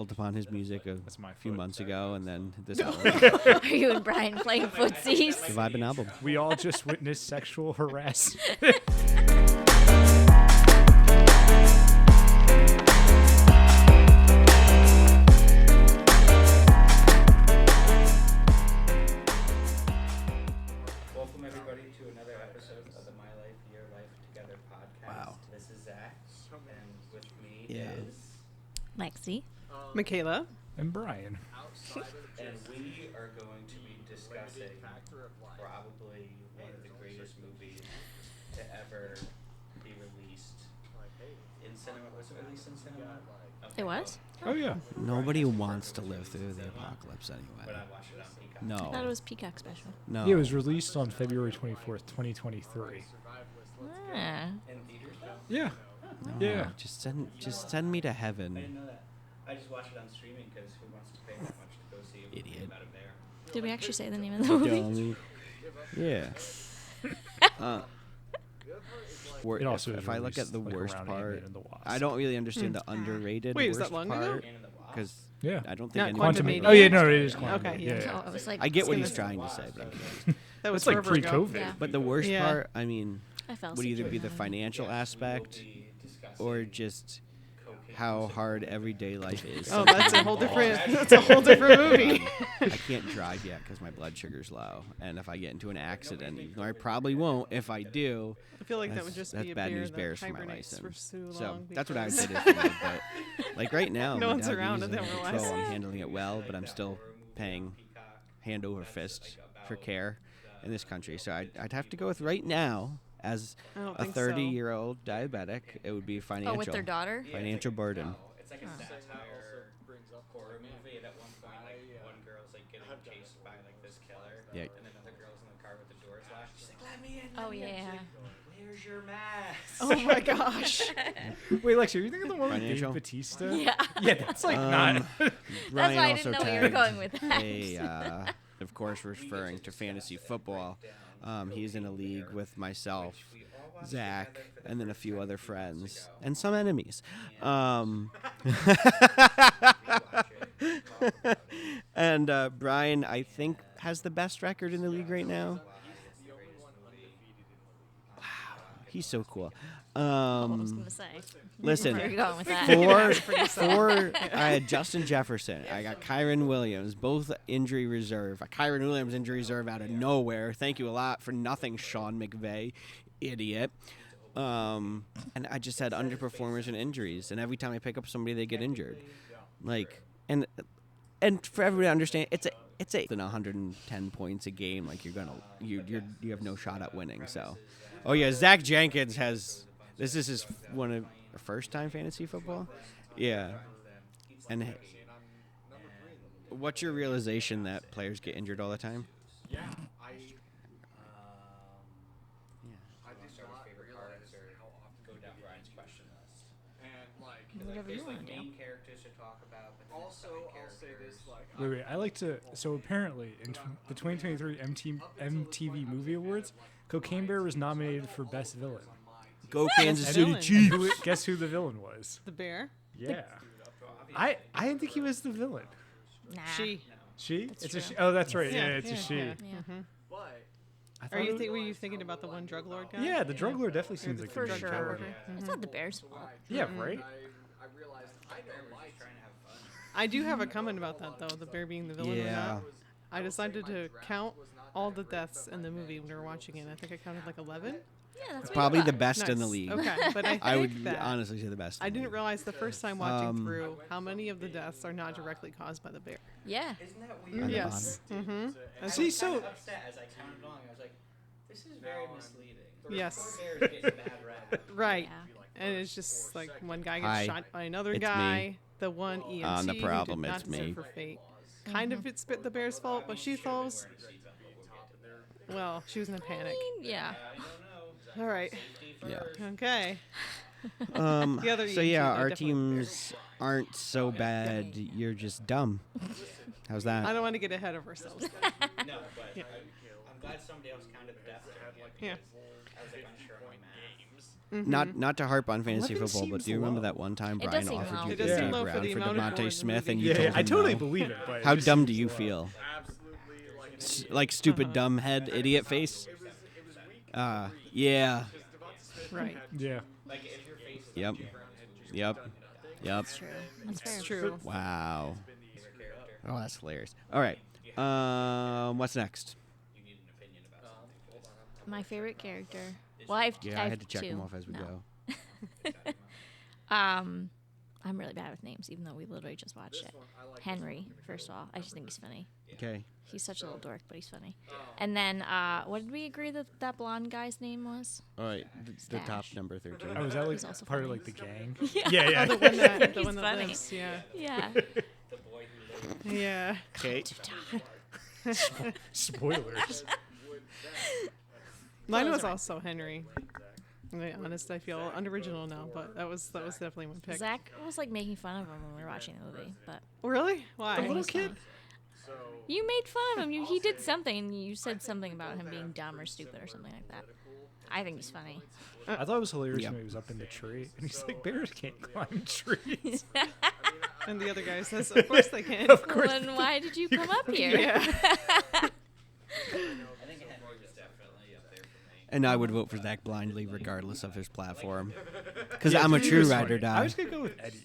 stumbled upon his music a That's my few foot. months ago, and then this album. Are you and Brian playing footsies? The Vibin' album. We all just witnessed sexual harassment. Welcome everybody to another episode of the My Life, Your Life Together podcast. Wow. This is Zach, and with me Yeah. is, Lexi. Michaela. And Brian. and we are going to be discussing probably one of the greatest movies to ever be released in cinema. Was it released in cinema? Okay, It was? Oh, yeah. Nobody wants to live through the apocalypse But anyway. I watched it on Peacock. I thought it No. was Peacock special. No. It was released on February 24th, 2023. Ah. In theaters though? Yeah. No. Yeah. Just send me to I heaven. didn't know that. I just watched it on streaming because who wants to pay that much to go see a movie Idiot. about a bear? Did we actually say the name of the movie? Dummy. Yeah. It also if is I look at released, the like, worst around part, Ant-Man and the Wasp. I don't really understand the underrated Wait, was worst that long ago? part Ant and the Wasp? because Yeah. I don't think Not anyone. Quantum. Quantumania. Oh, yeah, no, it is Quantum. Okay, Yeah. Oh, I was like, I get what It's he's gonna- trying to say, but I'm confused. That was It's like forever ago. pre-COVID. Yeah. But the worst Yeah. part, I mean, I fell would either asleep be the during that. financial aspect or just how hard everyday life is. Oh, that's a whole different. That's a whole different movie. I can't drive yet because my blood sugar's low, and if I get into an accident, even though I probably won't, if I do, I feel like that would That's- just that's be a bad bear news that bears for my hibernates for license. so So long. that's what I would because- say to for me. But like right now, No my one's dad's around using and the they're control. I'm relaxed. handling it well, but I'm still paying hand over fist for care in this country. So I'd have to go with right now as I don't a think so. 30-year-old diabetic. It would be financial. Oh, with their daughter? Financial burden. It's like a satire horror movie, and at one point, like one girl's like getting chased by like this killer, Yeah. and another girl's in the car with the doors locked. She's like, "Let me in." Oh, let me in." She's yeah. like, "Where's your mask?" Oh my gosh. Wait, Lexi, are you thinking of the one with Financial? Dave Bautista? Yeah. Yeah, that's like not. Brian why I also didn't know where you were tagged going with that. of course, referring to fantasy football. He's in a league with myself, Zach, and then a few other friends and some enemies. And Brian, I think, has the best record in the league right now. Wow, he's so cool. I was going to say. Listen, Where are you going with that? Four. I had Justin Jefferson. I got Kyron Williams, both injury reserve. Kyron Williams injury reserve out of nowhere. Thank you a lot for nothing, Sean McVay, idiot. And I just had underperformers and injuries. And every time I pick up somebody, they get injured. Like, and for everybody to understand, it's a than 110 points a game. Like you have no shot at winning. So, oh yeah, Zach Jenkins has. This is his first time fantasy football. Yeah. And what's your realization that players get injured all the time? Yeah. Go down Brian's question list. Whatever you There's want like to do. main characters to talk about, but then there's side characters. Wait. I like to. So apparently, in the 2023 MTV Movie Awards, Cocaine Bear was nominated for Best Villain. Go Kansas And City villain. Chiefs. Guess who the villain was? The bear. Yeah. I didn't think he was the villain. Nah. She. She? That's It's a true. she. Oh, that's right. Yeah, Yeah, it's a she. yeah. Yeah. I Are thought you it- were you thinking about the one drug lord guy? Yeah, the drug lord definitely seems like For the drug sure. lord. It's not the Bears' fault. Yeah, right. I do have a comment about that though. The bear being the villain or Yeah. not. I decided to count all the deaths in the movie when we were watching it. I think I counted like 11. Yeah, that's what Probably I the thought. best in the Nice. league. Okay, but I would think that honestly say the best. I in the didn't league. realize the first time watching through how many of the deaths are not directly caused by the bear. Yeah. Isn't that On weird? the Yes. Mm-hmm. See, So so upset as I counted along. I was like, this is very misleading. Yes. Poor bears getting bad rap. Right. Yeah. And it's just like one guy gets Hi, shot by another it's guy. me. The one EMT the problem, who did it's not deserve me. her fate. Kind of it's the bear's fault, but she throws. Well, she was in a panic. Yeah. All right. Yeah. Okay. The other so EMT, yeah, I our definitely- teams aren't so bad. You're just dumb. How's I that? don't want to get ahead of ourselves. No, but I'm glad somebody else counted the death. Yeah. I was like unsure on my math. not to harp on fantasy $11 football, but seems do you remember low. that one time It Brian does seem offered low. you It does J.J. seem low for Brown the for amount of DeVonta porn Smith, the and movie you gets. told him I totally no? believe it. But How it just dumb do seems you low. feel? Like stupid dumb head idiot face? Yeah. Right. Yeah. Yep. Yep. Yep. That's true. That's fair. It's true. Wow. Oh, that's hilarious. All right. What's next? My favorite character. Well, I Yeah, I have had to check two. them off as we No. go. I'm really bad with names, even though we literally just watched it. Henry, first of all. I just think he's funny. Okay. He's such a little dork, but he's funny. And then, what did we agree that that blonde guy's name was? All right. The top Stash. number 13. Oh, is that like He's also part of funny. like the gang? Yeah. Yeah. The one that, the He's one that funny. lives. Yeah. Yeah. Yeah. Okay. Spoilers. Mine Close was enough. also Henry. To be honest, I feel unoriginal now, but that was definitely my pick. Zach was like making fun of him when we were watching the movie, but Really? Why? The little kid. you made fun of him. He did something, and you said something about him being dumb or stupid or something like that. I think he's funny. I thought it was hilarious Yep. when he was up in the tree and he's like, bears can't climb trees. And the other guy says, "Of course they can." Of course. Well, then why did you come up here? Yeah. I think Henry was definitely up there for me. And I would vote for Zach blindly, regardless of his platform, because Yeah, I'm a he true was ride or funny. I die. was gonna go with Eddie.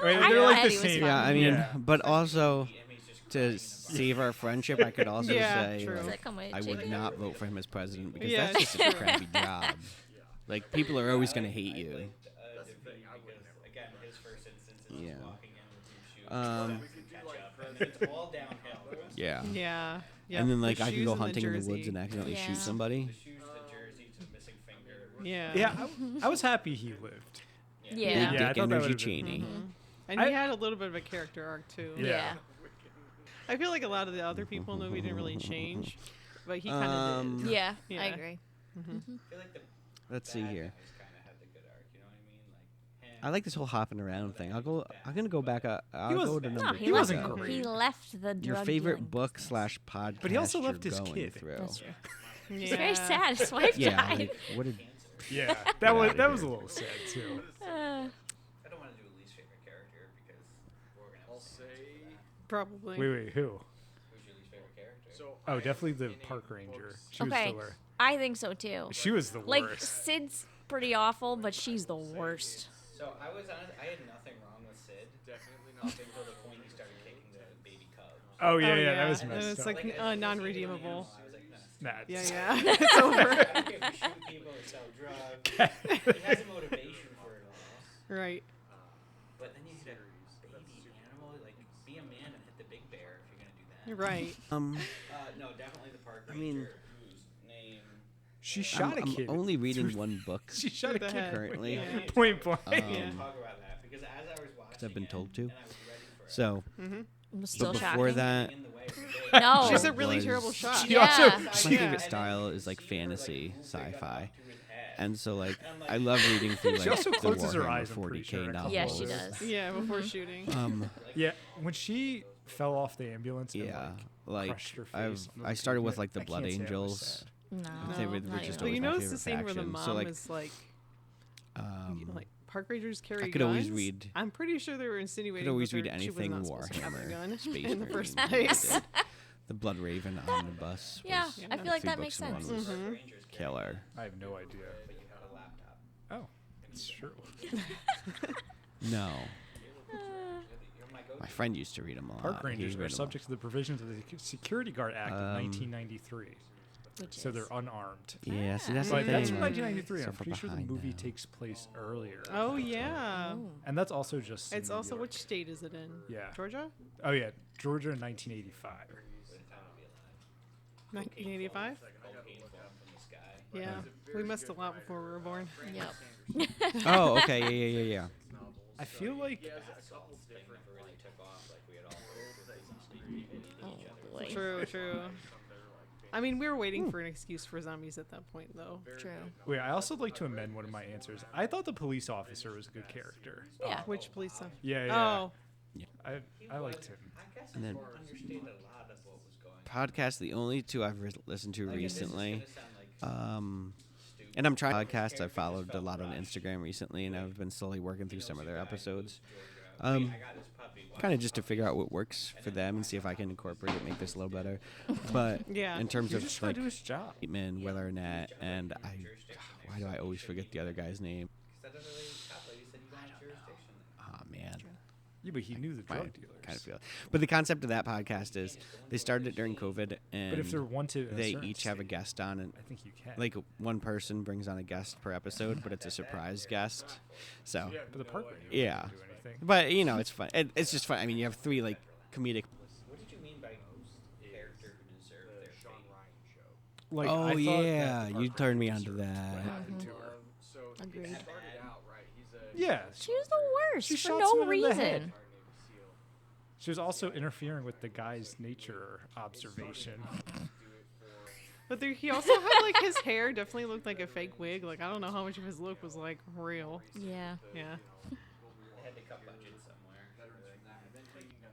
I, Right, I they're know like the Eddie was same. fun. Yeah, I mean, Yeah. but also to save our friendship, I could also Yeah, say true. Does like, that come with I would chicken? not vote for him as president because Yeah, that's just a true. crappy job. Like people are always gonna hate you. Defeat because, again, his first instance is Yeah. just walking in with two shoes, Um, catch up, and then it's all downhill. Yeah. Yeah. Yep. And then The like I could shoes go and the hunting in the woods jersey. and accidentally Yeah. shoot somebody. The shoes, the jersey, to the missing finger. Yeah. Yeah, I was happy he lived. Yeah. Big Yeah, I dick thought that energy would've been- Cheney. And he had a little bit of a character arc too. Yeah. I feel like a lot of the other people in the movie didn't really change, but he kind of Um, did. Yeah, Yeah. I agree. I feel like the Let's see bad here. guys kind of have the good arc, you know what I mean? Like him, I like this whole hopping around thing. I'm gonna go back. I'll was- go to No, number he He two. wasn't left, great. He left the Your drug favorite dealing book business. / podcast. But he also left you're his going kid. Through. That's true. Yeah. He's very sad. His wife Yeah. died. Like, what did? Yeah, Get that was outta a here. little sad too. Uh, I don't want to do a least favorite character because we're gonna have to Probably. Wait, who? Who's your least favorite character? Oh, definitely the park ranger. She was okay, the worst. I think so too. She was the Like worst. Sid's pretty awful, but she's the worst. So I was honest, I had nothing wrong with Sid. Up until the point he started kicking the baby cubs. Oh yeah, Oh, yeah, that was And messed it's up. like non-redeemable. I was like, nah. Nah, Yeah, it's- yeah. It's over. I don't care if you shoot people or sell drugs. He has a motivation for it all. Right. But then you hit a baby animal, like be a man and hit the big bear if you're gonna do that. You're right. No, definitely the park I ranger mean- whose name. She shot a I'm kid. only reading one book She shot a the kid head. currently. Yeah. point blank. We didn't talk about that because as I was watching I've been it, told to. and I was ready for it, So, It was still but before shocking. that, in the way of the baby. No. She's a really was- terrible shot. She Yeah. also my she, favorite style is like fantasy, sci-fi, To his head. and so like I love reading through like also the closes her Warhammer eyes, I'm pretty 40K sure, a couple novels. Yeah, she does. Yeah, before shooting. yeah, when she fell off the ambulance. And, Yeah, like, like crushed her I've face. I started with like the I can't Blood say I was Angels. sad. No, They were not just even. But always you my notice the favorite scene where the faction. mom So like, is like, park rangers carry I could always guns? read- I'm pretty sure they were insinuating. could always that read she was anything not supposed to have a Warhammer, gun Space in the first Marine place. related. The Blood Raven omnibus. Yeah, was I feel like 3 that books makes in one sense. was Rangers carry killer. I have no idea. but you have a laptop. Oh, it's true. No, You're my go-to. my friend used to read them a lot. Park He rangers read are 'em all. subject to the provisions of the Security Guard Act of 1993, Which so is- they're unarmed. Yeah, see that's the But thing. that's from like, 1993. so I'm far pretty sure the behind movie now. takes place earlier. Oh yeah. And that's also just. It's New also York. which state is it in? Yeah. Georgia. Oh yeah, Georgia in 1985. 1985. Cocaine falling from the sky. Yeah, we missed a lot before we were born. Yep. Oh, okay, yeah. I feel like Thing never really took off like we had all hoped. Oh boy. True. I mean, we were waiting for an excuse for zombies at that point, though. True. wait, I also like to amend one of my answers. I thought the police officer was a good character. Yeah. Which police? Officer? Yeah, yeah. Oh, I liked him. I guess And then- I understand a lot of what was going on. Podcast, the only two I've listened to Like, and this is recently. gonna sound like stupid, And I'm trying podcasts. I've followed a lot on Instagram recently, and I've been slowly working through some of their episodes. Kind of just to figure out what works for them and see if I can incorporate it, make this a little better. But Yeah. in terms He's of just trying like to do his job. Bateman, Will Arnett, and why do I always forget the other guy's name? Oh man, Yeah, but he knew the drug dealers. kind of feel. But the concept of that podcast is they started it during COVID, and But if they're wanted, in a they certain each have a state, guest on, and I think you can. like one person brings on a guest per episode, but it's a surprise guest. So but the park ranger yeah. wouldn't do anything. But it's fun. It's just fun. I mean, you have 3 like comedic. What did you mean by character who deserved their fate? Like, Oh I thought yeah, that the you park turned me ranger onto that. happened to her. Agreed. Yeah, She was the worst She for shot no someone in the head. reason. she was also interfering with the guy's nature observation. But he also had like his hair definitely looked like a fake wig. Like I don't know how much of his look was like real. Yeah. Yeah. Had to cut budget somewhere.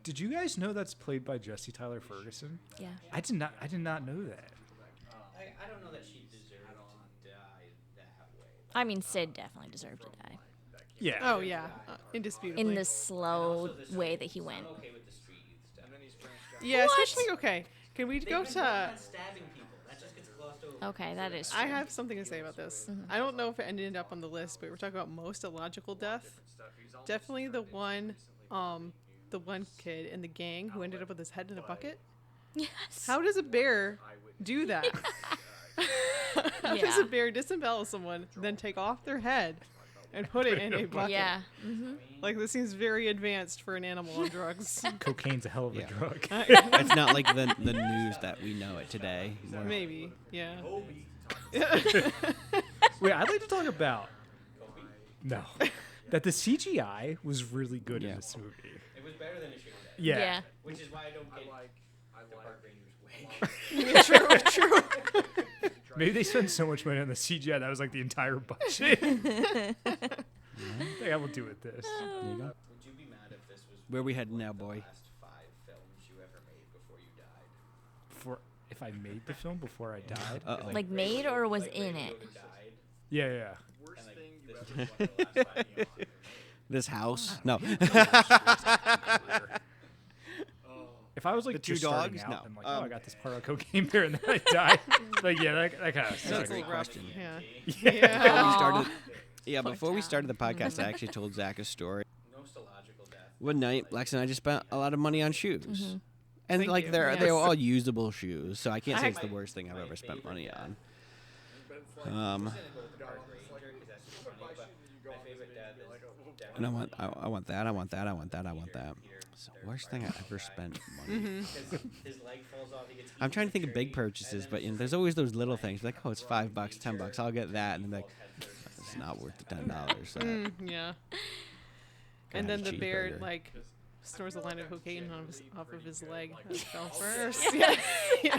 Did you guys know that's played by Jesse Tyler Ferguson? Yeah. I did not know that. I don't know that she deserved to die that way. I mean, Sid definitely deserved to die. Yeah. Oh yeah. Indisputably. In the slow way that he went. I'm okay with the street youth stuff. Yeah, What? especially okay. Can we go to? Stabbing people. That just gets glossed over. Okay, that is true. I have something to say about this. I don't know if it ended up on the list, but we're talking about most illogical death. Definitely the one kid in the gang who ended up with his head in a bucket. Yes. How does a bear do that? How does Yeah. a bear disembowel someone, then take off their head and put it in a bucket? Yeah. Mm-hmm. Like this seems very advanced for an animal on drugs. Cocaine's a hell of a Yeah. drug. It's not like the news that we know it today. More- Maybe, yeah. Wait, I'd like to talk about that the CGI was really good Yeah. in this movie. It was better than it should have been. Yeah. Yeah. Which is why I don't get the park ranger's wig. True. Maybe they spent so much money on the CGI that was like the entire budget. I will do with this. There you go. Would you be mad if this was Where we heading now, boy? the last 5 films you ever made before you died? If I made the film before I died. Uh-oh. Like made or was in it? Yoda died, Yeah. and like this was one of the last 5 you wanted. This house? No. If I was like The 2 just starting dogs? out No. and like, I got this part of cocaine bear and then I died. Like, yeah, that kind of That's a That's great a little rough. question. Yeah. Before we Yeah. started, Poor before we Tom. started the podcast, I actually told Zach a story. Most illogical death. One night, Lex and I just spent a lot of money on shoes. And Thank like you. they Yes. were all usable shoes, so I can't say I- it's the worst thing I've ever spent money on. I'm gonna go with the park ranger because that's just funny. But my favorite death is definitely And I want that, I want that, I want that, I want that. It's the worst thing I ever spent money. because his leg falls off. He gets I'm trying to think eaten of big in a tree, purchases, and but then there's always those little things. Like, oh, it's $5, $10. I'll get that, and then like, it's not worth the $10. So Yeah. gotta And then have a the bear cheeseburger. like snores a line of cocaine off of his leg that fell first. Yes. Yeah.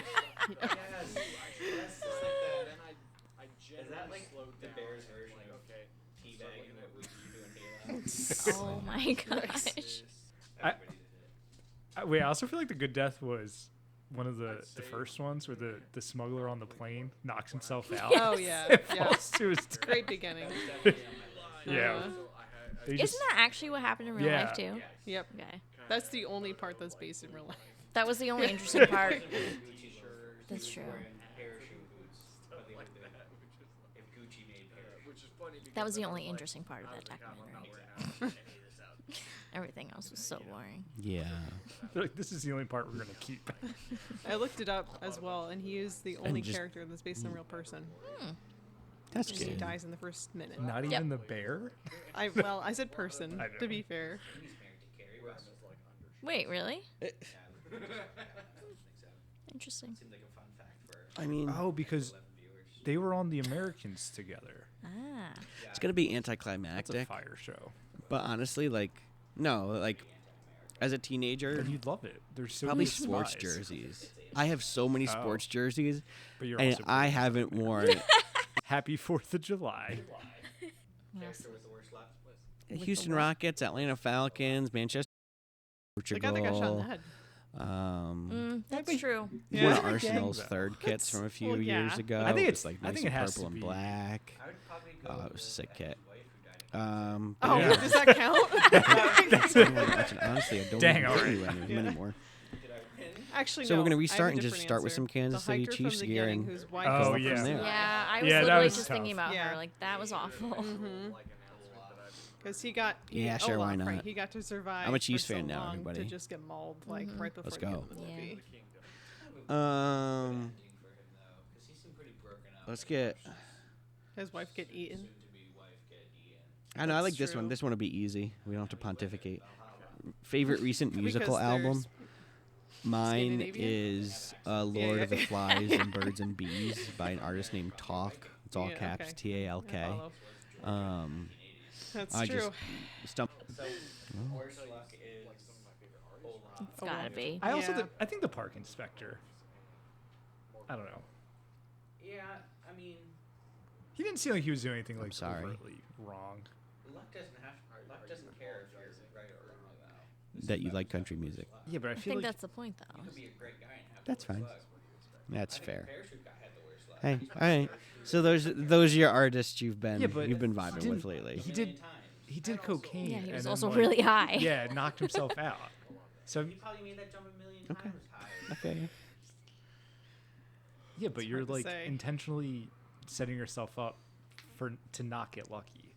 Yes. That's just like that. Is that like the bear's version of teabagging what we do in Halo? Oh my gosh. Wait, I also feel like the good death was one of the first ones where the smuggler on the plane knocks himself out. Oh yeah. and Yeah. falls to his death. Great beginning. Yeah. They just- Isn't that actually what happened in real Yeah. life too? Yep. Okay. That's the only part that's based in real life. That was the only interesting part. That's true. Parachute boots. But they would do that. If Gucci made parachute. That was the only interesting part of that documentary. Everything else was so boring. yeah, they're like, this is the only part we're gonna keep. I looked it up as well, and he is the only just- character that's based on a real person. that's He good. dies in the first minute. Not Yep. even the bear. I said person, I know. to be fair. He's married to Carrie Russell. Wait, really? Seems Interesting. like a fun fact for I mean, Oh, because 11 viewers. they were on The Americans together. Ah. it's gonna be That's a anticlimactic, fire show. but honestly, like, no, like, as a teenager, And you'd love it. There's so probably many sports spies. jerseys. I have so many sports jerseys, But you're and also I haven't worn Happy 4th of July. Character with the worst luck. Houston Rockets, Atlanta Falcons, Manchester, The guy that got shot in the Portugal, head. That's true. Yeah. One of Yeah. Arsenal's Gang, though. third kits from a few well, yeah. years ago. I think It's it's- like I nice think and it has purple to and be- black. I would probably go. Oh, it was a with sick his kit. wife who died in Oh, Yeah. does that count? Honestly, I don't Dang, even all do right. any anymore. Did I win? Actually, So no. we're gonna I have a restart and just different start with answer. some Kansas the City hiker Chiefs from the gear getting and whose wife Oh, is yeah. from there. Yeah, I was Yeah, that literally was just tough. thinking about Yeah. her. Like, that was awful. Because he got Yeah, sure, why Olaf, right, not? he got to survive. I'm a Chiefs for so fan now, long everybody. To just get mauled like right before Let's the end go. of the Yeah. movie. Um, Ending for him though, because he seemed pretty broken up. let's get. His wife get eaten. Soon to be wife get eaten. I know I like That's this one. true. This one will be easy. We don't have to pontificate. Favorite recent musical Because album? there's Mine Scandinavian? is Lord of the yeah. Flies and Birds and Bees by an artist named Talk. It's all Yeah, caps, okay. Talk. I follow. That's I true. just stump. So, worst luck is Olaf. It's gotta be. I also Yeah. I think the park inspector. I don't know. Yeah, I mean, He didn't seem like he was doing anything like sorry. overtly wrong. luck doesn't care if you're right or wrong though. That you like country music. Yeah, but I I feel think like that's the point, though. You could be a great guy and have That's the worst fine. luck. That's I think fair. the parachute guy had the worst luck. Hey, He's all right. So those are your artists you've been Yeah, but vibing didn't- with lately. he a did million times. he did cocaine. Yeah, he was and then, also like, really high. Yeah, knocked himself out. So He probably made that jump a million Okay. times higher. Okay. yeah, but you're hard to like say. intentionally setting yourself up to not get lucky.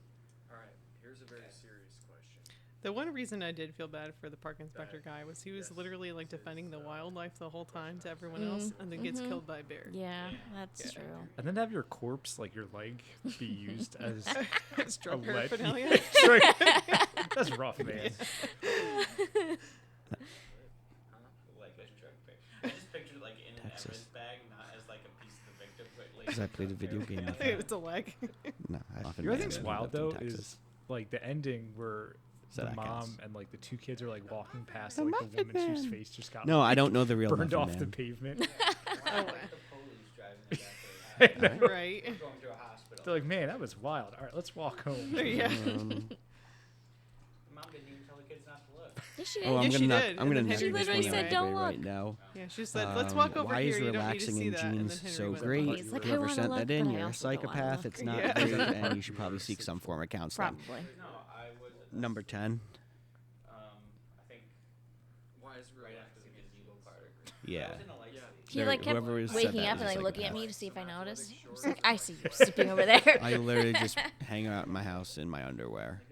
All right, here's a very serious question. The one reason I did feel bad for the park inspector guy was he was literally like defending the wildlife the whole time to everyone else, and then gets killed by a bear. Yeah, that's true. And then have your corpse, like your leg, be used as It's drug a lead. paraphernalia. Sorry. That's rough, man. Like a drug pick. I just pictured like in an Texas. Everest bag, not as like a piece of the victim, but like. Because I played a video game with It's a leg. No, I often You know what I ran think's it wild up in though Texas. is like the ending where So the that mom counts. and like the two kids are like walking past The like the Muffin woman whose Man. face just got No, I like, don't know the real burned Muffin off Man. the pavement. Why like the police driving it after it happened? Right. Going to a hospital. They're like, man, that was wild. All right, let's walk home. Yeah. The mom didn't even tell the kids not to look. Yes, she did. Oh, I'm Yes, gonna she knock. did, I'm and gonna then knock Henry this literally one said, out "Don't right look." now. Yeah, she said, "Let's walk over why here. is You don't need to relaxing see in that." And then jeans Henry so went, great? He's like, "I Whoever wanna sent look, that in, but I you're a also don't wanna psychopath. look." It's not Yeah. great, and you should probably seek some form of counseling. Probably. No, I would. Number 10. I think Why is right relaxing after the gazebo part. Yeah. I was in a light Yeah. sleep. He like kept Whoever was said waking that up was and a like looking at psychopath. me to see if I noticed. I was like, I see you sleeping over there. I literally just hang out in my house in my underwear.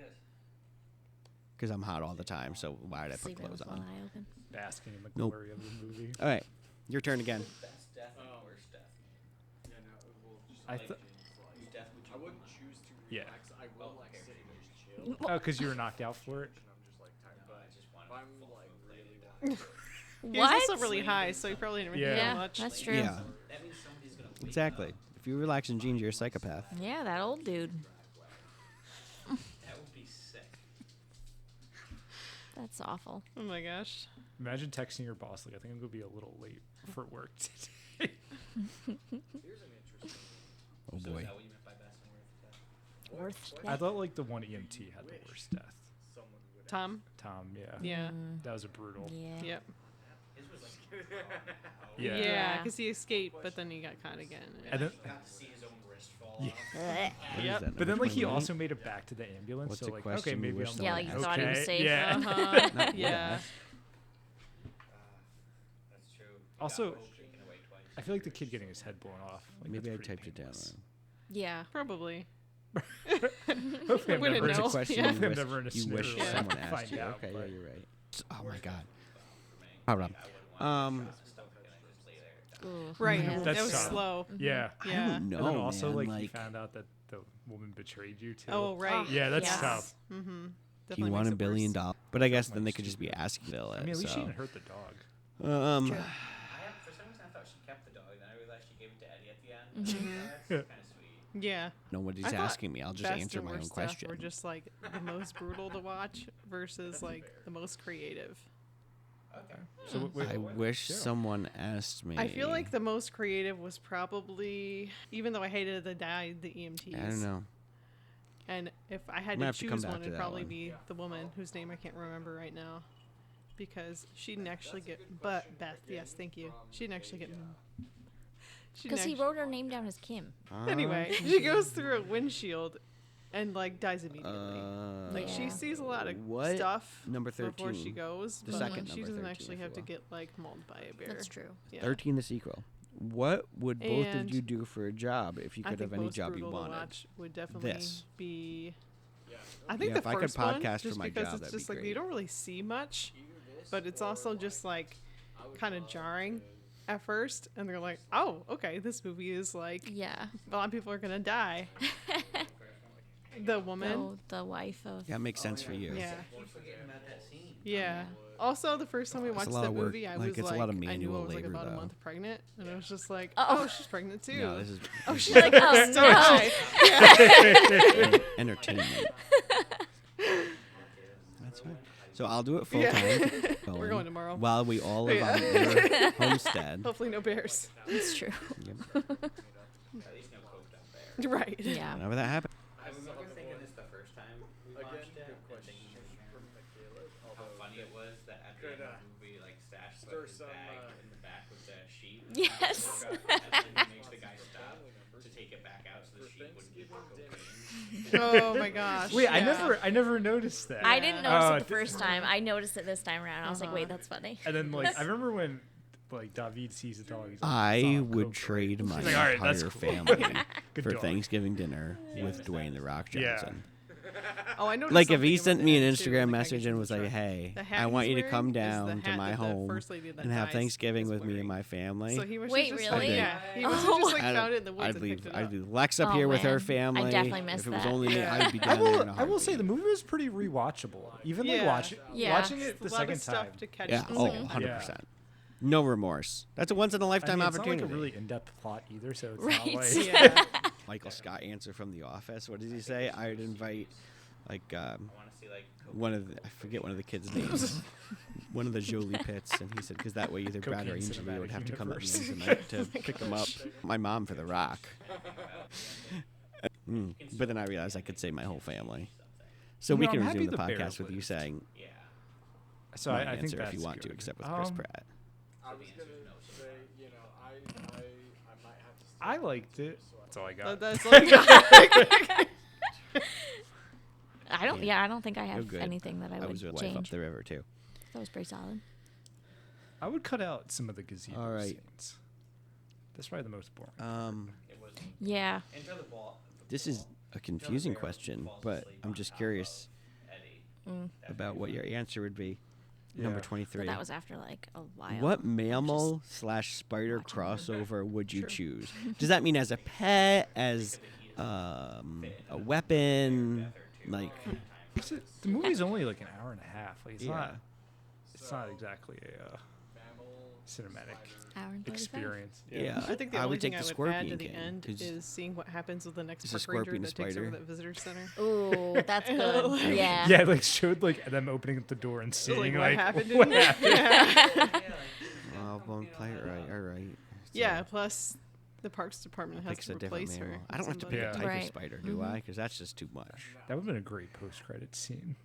Because I'm hot all the time, so why did I put Sleeping clothes with one on? eye open. Basking in the Nope. glory of the movie. All right, your turn again. Best death and worst death. Yeah, no, well, just I like, th- Whose death would you I wouldn't choose to Yeah. relax. I will like sit and just chill. Oh, because you were knocked out for it? And I'm just like tired. No, I But just if wanted I'm full like food really later. He was What? also really high, so he probably didn't Yeah. really Yeah, know much. that's true. Yeah, That means somebody's gonna wake exactly. up. If you relax in jeans, you're a psychopath. Yeah, that old dude. That would be sick. That's awful. Oh my gosh. Imagine texting your boss, like, I think I'm going to be a little late for work today. here's an interesting. Oh So boy. is that what you meant by best and worst death? Worth I that. thought, like, the one EMT had the worst death. Someone would. Tom? Tom, yeah. Yeah. That was a brutal. Yeah. Yep. His was like. Yeah. Yeah, because he escaped, but then he got caught again. And then, He got to see his own wrist fall Yeah. off. What is Yep. that, but then, number like, he 28? also made it back to the ambulance. What's so, the like, question okay, you maybe wish I'm someone Yeah, like you asked? thought he was okay, safe. Yeah. Uh-huh. Not Yeah. yet. That's true. He Also, got hope taken away twice. I feel like the kid getting his head blown off. Like, Maybe I that's pretty typed it down painless. wrong. Yeah. Probably. Hopefully I'm Wouldn't never It's a know. question Yeah. you I'm wish, never in a you wish scenario where someone I asked find you. out, Okay, yeah, but- you're right. Oh my god. I Hold on. wouldn't want Um, to stomach and I just lay there. Ooh, Right. yeah. That's That was tough. slow. Yeah. I Yeah. don't know, And then also, man. like, Like, you found out that the woman betrayed you, too. Oh, right. Yeah, that's Yes. tough. Mm-hmm. he won $1 billion. But I guess then they Much could just be asking Bill I it. mean, at least she so. didn't hurt the dog. True. For some reason, I thought she kept the dog. Then I realized she gave it to Eddie at the end. I was like, "Oh, that's kind of sweet. Yeah. Nobody's I thought asking me. I'll just Best answer and my own worst stuff question. were just like the most brutal to watch versus like the most creative. Okay. So, wait, I wish Cheryl. someone asked me. I feel like the most creative was probably, even though I hated the EMTs. I don't know. And if I had I'm gonna to have to come choose back one, to it'd that probably one. be the woman whose name I can't remember right now. because she didn't actually get. But Beth, yes, thank you. She didn't actually get. Because he wrote her name down as Kim. Anyway, she goes through a windshield and like dies immediately. Like she Yeah. sees a lot of What? stuff Number before 13. she goes, The but second she number doesn't 13, actually if have you to will. get like mauled by a bear. That's true. Yeah. 13, the sequel. What would both of And you do for a job if you I could think have any most job you brutal to wanted? watch would definitely This. be. I think Yeah, the if I could first one, podcast for just my because job, it's that'd just be like great. you don't really see much, but it's also just like kind of jarring at first, and they're like, "Oh, okay, this movie is like Yeah. a lot of people are gonna die." The woman, The wife of. Yeah, it makes sense for you. yeah, keep forgetting about that scene. yeah. Also, the first time we It's a watched lot that of work. movie, I Like, was it's a like, lot of I knew I manual was like labor, about a though. month pregnant, and I was just like, Uh-oh. "Oh, she's pregnant too." No, this is Oh, this she's is Like, oh so no. high. entertainment. That's fine. So I'll do it full Yeah. time. We're going tomorrow. While we all live Yeah. on your homestead. Hopefully, no bears. It's true. Yep. At least no coked up there. Right. Yeah. Whenever that happens. I remember thinking this the first time we watched it, and thinking how funny it was that at the end of the movie, like Stash put his bag in the back with the sheet. Yes. And then he makes the guy stop to take it back out so the sheet wouldn't give him cocaine. Oh my gosh. Wait, yeah. I never noticed that. I didn't notice Oh, it the first time. I noticed it this time around. I was like, wait, that's funny. And then like I remember when like David sees the dog. He's like, I "Saw would Coke." trade my She's like, "All right, that's entire cool." family Good for dog. Thanksgiving dinner with Dwayne the Rock Yeah. Johnson. Oh, I noticed Like if something he about sent the me an end, too, Instagram like, I message guess and in was the like, truck. "Hey, The hat I want he's you to come wearing is the down to hat my that the home first lady that and have dies Thanksgiving is with me and wearing. my family." So he was Wait, just really? Like, yeah, he was Oh. just like I'd- found it in the woods I'd and leave. picked it I'd up. leave Lex up Oh, here with her man. I family. definitely missed If it was that. only me, Yeah. I'd be I down there in a will say heartbeat. the movie was pretty rewatchable. Even like Yeah. watching Yeah. it the A lot second of stuff time. to catch. Yeah. the Oh, second time. 100%. No remorse. That's a once in a I lifetime mean, it's not opportunity. like a really in-depth plot either, so it's Right. not like Yeah. Michael Scott answer from The Office. What does he say? I'd invite like I want to see like one of the, I forget one of the kids' names. One of the Jolie Pits, and he said because that way either Brad or Cocaine Angelina would cinematic have to come at the end universe. of the night to pick them up. My mom for The Rock. But then I realized I could save my whole family. So we No, can I'm resume happy the the Bears podcast with you lived. saying yeah. So my I think answer that's if you want to, good. except with Chris Pratt. I was gonna say, you know, I might have to. I liked it. That's all I got. That's all you got. I don't. Yeah. Yeah, I don't think I You're have good. anything that I I would was with life up change. the river too. That was pretty solid. I would cut out some of the gazebo All right. scenes. That's probably the most boring. It was Yeah. enter the ball. This is a confusing question, but I'm just curious Eddie. about what your answer would be. Number Yeah. 23. But that was after like a while. What mammal slash spider crossover would you choose? Does that mean as a pet, as a weapon? Like, The movie's only like an hour and a half. Like it's Yeah. not. It's not exactly a cinematic Hour and 35? experience. yeah, I think the I only would take thing the I would Scorpion add to the King, end 'cause is seeing what happens with the next it's a park ranger scorpion, a that takes over spider. that visitor center. Ooh, that's good. Yeah. Yeah, like showed like them opening up the door and So, seeing what like happened in what there? happened. Yeah. Well, won't play it right. All right. Yeah, plus the Parks Department has Picks to a different replace her. mammal. with I don't have to somebody. pick a type Right. of spider, do I? Because that's just too much. That would have been a great post-credit scene.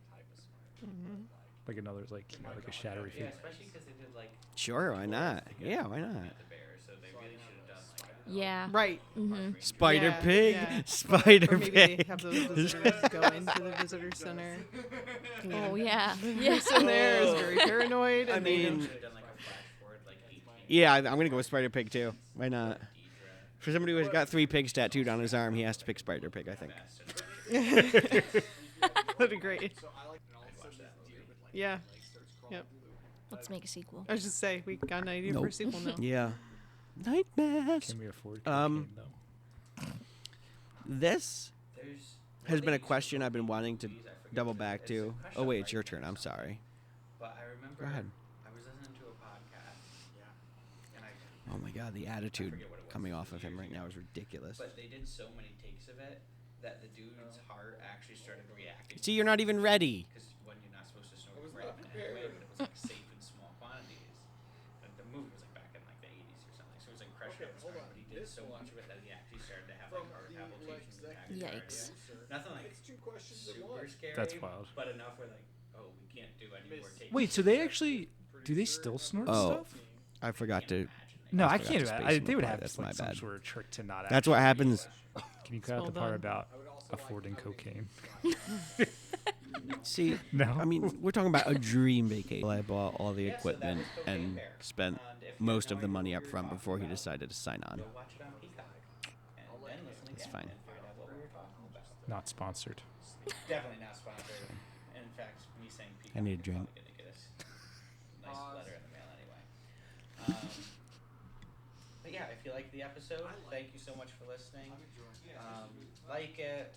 Like another like like a shadowy Yeah, figure. especially because they did like Sure, why not? Yeah, why not? the bears, so they really should have done like Yeah. Right. Spider Yeah, pig, yeah. spider Or maybe they pig. have those visitors go into the visitor center. Oh yeah. The Yeah. person there is very paranoid. I And they mean, should have done like a flash forward like 18 yeah, I'm gonna go with spider pig too. Why not? For somebody who's got 3 pigs tattooed on his arm, he has to pick spider pig, I think. that'd be great. Yeah. Yep. Let's make a sequel. I was just say we got an idea for a Nope. sequel now. Yeah. Nightmares. Can we afford Um, cocaine, though? This There's has been a question I've been wanting to double back to. Oh wait, it's your turn. I'm sorry. But I remember Go ahead. I was listening to a podcast. And I Oh my god, the attitude coming off of him right now is ridiculous. but they did so many takes of it that the dude's heart actually started reacting. See, you're not even ready. Because when you're not supposed to snort grape anyway, but it was like safe in small quantities. Like the movie was like back in like the 80s or something, so it was like crushing at the time. But he did so much of it that he actually started to have like heart palpitations and tachycardia. Yikes. Nothing like super scary. That's wild. But enough where like, oh, we can't do any more takes. Wait, so they actually do they still snort Oh. stuff? I forgot to. No, I forgot can't. to space They them would apart. have That's like my some bad. sort of trick to not. That's what happens. Can you cut out the Small part bun. about affording cocaine? See, No. I mean, we're talking about a dream vacation. I bought all the equipment and spent most of the money up front before he decided to sign on. Go watch it on Peacock. And then listen It's again fine. and find out what we were talking about. Not sponsored. Definitely not sponsored. And in fact, me saying Peacock I need a is drink. probably going to get us a nice letter in the mail anyway. But yeah, if you liked the episode, thank you so much for listening. Like it.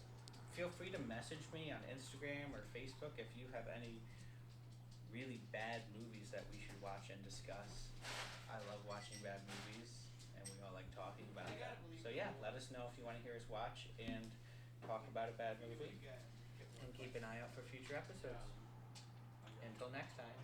Feel free to message me on Instagram or Facebook if you have any really bad movies that we should watch and discuss. I love watching bad movies, and we all like talking about them. So yeah, let us know if you want to hear us watch and talk about a bad movie. And keep an eye out for future episodes. Until next time.